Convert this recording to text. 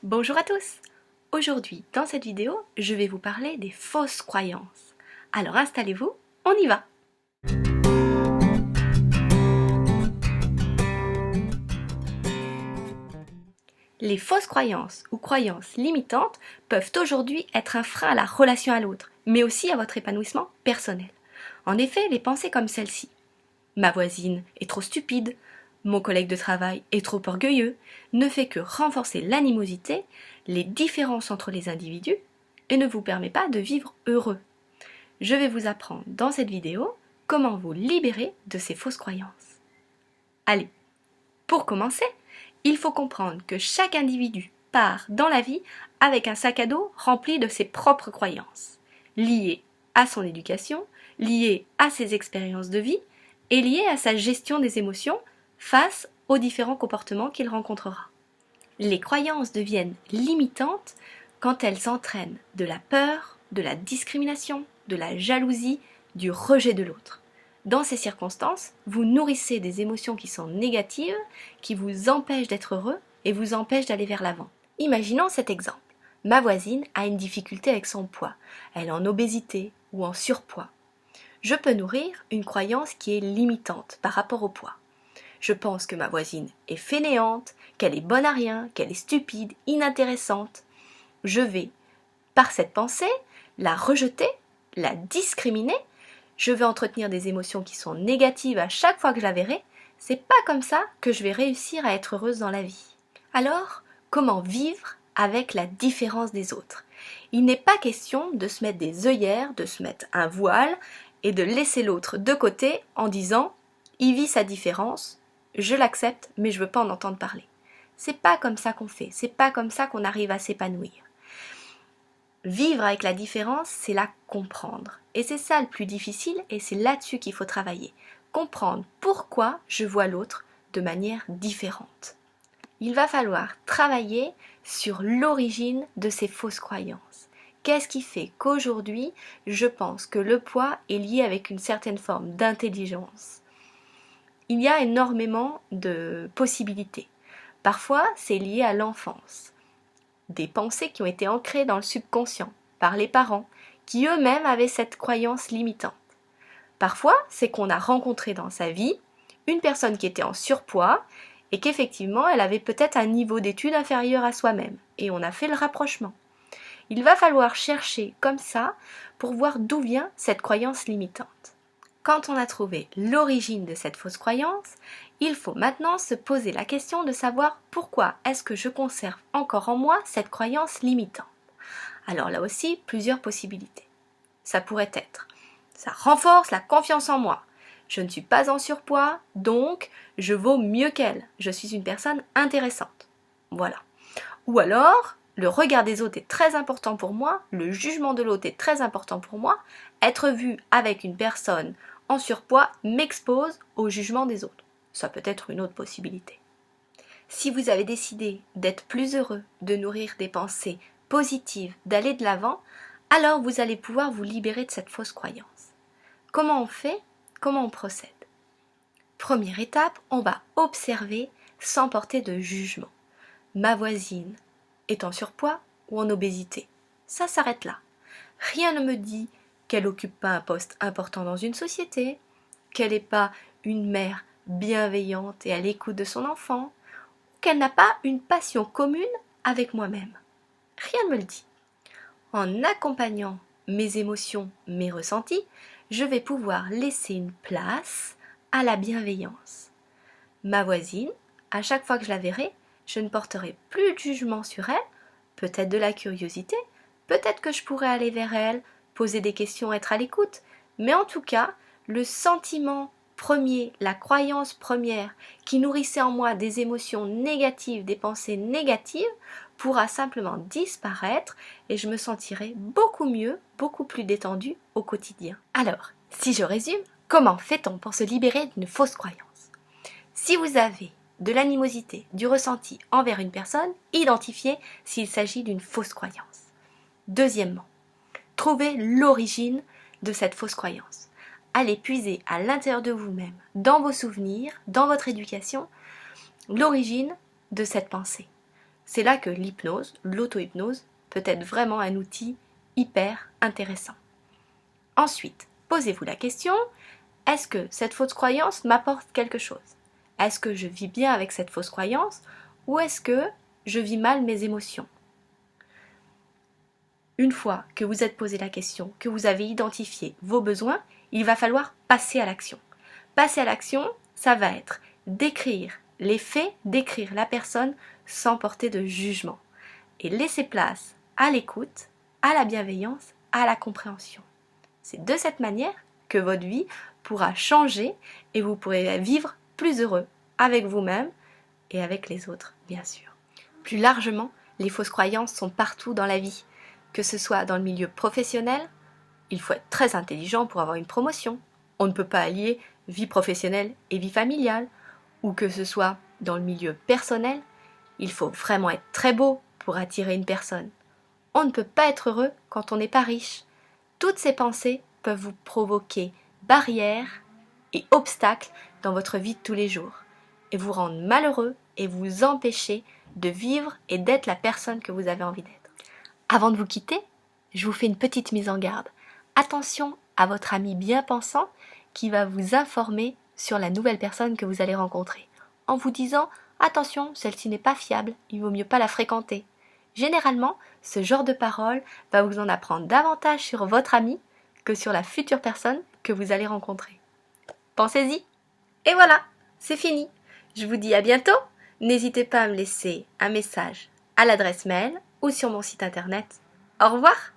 Bonjour à tous! Aujourd'hui, dans cette vidéo, je vais vous parler des fausses croyances. Alors installez-vous, on y va! Les fausses croyances ou croyances limitantes peuvent aujourd'hui être un frein à la relation à l'autre, mais aussi à votre épanouissement personnel. En effet, les pensées comme celle-ci. Ma voisine est trop stupide, mon collègue de travail est trop orgueilleux, ne fait que renforcer l'animosité, les différences entre les individus et ne vous permet pas de vivre heureux. Je vais vous apprendre dans cette vidéo comment vous libérer de ces fausses croyances. Allez, pour commencer, il faut comprendre que chaque individu part dans la vie avec un sac à dos rempli de ses propres croyances, liées à son éducation, liées à ses expériences de vie et liées à sa gestion des émotions face aux différents comportements qu'il rencontrera. Les croyances deviennent limitantes quand elles entraînent de la peur, de la discrimination, de la jalousie, du rejet de l'autre. Dans ces circonstances, vous nourrissez des émotions qui sont négatives, qui vous empêchent d'être heureux et vous empêchent d'aller vers l'avant. Imaginons cet exemple. Ma voisine a une difficulté avec son poids. Elle est en obésité ou en surpoids. Je peux nourrir une croyance qui est limitante par rapport au poids. Je pense que ma voisine est fainéante, qu'elle est bonne à rien, qu'elle est stupide, inintéressante. Je vais, par cette pensée, la rejeter, la discriminer. Je vais entretenir des émotions qui sont négatives à chaque fois que je la verrai. C'est pas comme ça que je vais réussir à être heureuse dans la vie. Alors, comment vivre avec la différence des autres? Il n'est pas question de se mettre des œillères, de se mettre un voile et de laisser l'autre de côté en disant « il vit sa différence ». Je l'accepte, mais je veux pas en entendre parler. C'est pas comme ça qu'on fait, c'est pas comme ça qu'on arrive à s'épanouir. Vivre avec la différence, c'est la comprendre. Et c'est ça le plus difficile et c'est là-dessus qu'il faut travailler. Comprendre pourquoi je vois l'autre de manière différente. Il va falloir travailler sur l'origine de ces fausses croyances. Qu'est-ce qui fait qu'aujourd'hui, je pense que le poids est lié avec une certaine forme d'intelligence? Il y a énormément de possibilités. Parfois, c'est lié à l'enfance. Des pensées qui ont été ancrées dans le subconscient par les parents, qui eux-mêmes avaient cette croyance limitante. Parfois, c'est qu'on a rencontré dans sa vie une personne qui était en surpoids et qu'effectivement, elle avait peut-être un niveau d'études inférieur à soi-même. Et on a fait le rapprochement. Il va falloir chercher comme ça pour voir d'où vient cette croyance limitante. Quand on a trouvé l'origine de cette fausse croyance, il faut maintenant se poser la question de savoir pourquoi est-ce que je conserve encore en moi cette croyance limitante. Alors là aussi, plusieurs possibilités. Ça pourrait être, ça renforce la confiance en moi. Je ne suis pas en surpoids, donc je vaux mieux qu'elle. Je suis une personne intéressante. Voilà. Ou alors, le regard des autres est très important pour moi, le jugement de l'autre est très important pour moi. Être vu avec une personne en surpoids m'expose au jugement des autres. Ça peut être une autre possibilité. Si vous avez décidé d'être plus heureux, de nourrir des pensées positives, d'aller de l'avant, alors vous allez pouvoir vous libérer de cette fausse croyance. Comment on fait? Comment on procède? Première étape, on va observer sans porter de jugement. Ma voisine est en surpoids ou en obésité. Ça s'arrête là. Rien ne me dit qu'elle n'occupe pas un poste important dans une société, qu'elle n'est pas une mère bienveillante et à l'écoute de son enfant, ou qu'elle n'a pas une passion commune avec moi-même. Rien ne me le dit. En accompagnant mes émotions, mes ressentis, je vais pouvoir laisser une place à la bienveillance. Ma voisine, à chaque fois que je la verrai, je ne porterai plus de jugement sur elle, peut-être de la curiosité, peut-être que je pourrais aller vers elle, poser des questions, être à l'écoute, mais en tout cas, le sentiment premier, la croyance première qui nourrissait en moi des émotions négatives, des pensées négatives, pourra simplement disparaître et je me sentirai beaucoup mieux, beaucoup plus détendue au quotidien. Alors, si je résume, comment fait-on pour se libérer d'une fausse croyance? Si vous avez de l'animosité, du ressenti envers une personne, identifiez s'il s'agit d'une fausse croyance. Deuxièmement, trouvez l'origine de cette fausse croyance. Allez puiser à l'intérieur de vous-même, dans vos souvenirs, dans votre éducation, l'origine de cette pensée. C'est là que l'hypnose, l'auto-hypnose, peut être vraiment un outil hyper intéressant. Ensuite, posez-vous la question, est-ce que cette fausse croyance m'apporte quelque chose? Est-ce que je vis bien avec cette fausse croyance ou est-ce que je vis mal mes émotions? Une fois que vous êtes posé la question, que vous avez identifié vos besoins, il va falloir passer à l'action. Passer à l'action, ça va être décrire les faits, décrire la personne sans porter de jugement et laisser place à l'écoute, à la bienveillance, à la compréhension. C'est de cette manière que votre vie pourra changer et vous pourrez vivre plus heureux avec vous-même et avec les autres, bien sûr. Plus largement, les fausses croyances sont partout dans la vie. Que ce soit dans le milieu professionnel, il faut être très intelligent pour avoir une promotion. On ne peut pas allier vie professionnelle et vie familiale. Ou que ce soit dans le milieu personnel, il faut vraiment être très beau pour attirer une personne. On ne peut pas être heureux quand on n'est pas riche. Toutes ces pensées peuvent vous provoquer barrières et obstacles dans votre vie de tous les jours et vous rendre malheureux et vous empêcher de vivre et d'être la personne que vous avez envie d'être. Avant de vous quitter, je vous fais une petite mise en garde. Attention à votre ami bien pensant qui va vous informer sur la nouvelle personne que vous allez rencontrer, en vous disant « Attention, celle-ci n'est pas fiable, il vaut mieux pas la fréquenter ». Généralement, ce genre de parole va vous en apprendre davantage sur votre ami que sur la future personne que vous allez rencontrer. Pensez-y. Et voilà, c'est fini. Je vous dis à bientôt. N'hésitez pas à me laisser un message à l'adresse mail ou sur mon site internet. Au revoir!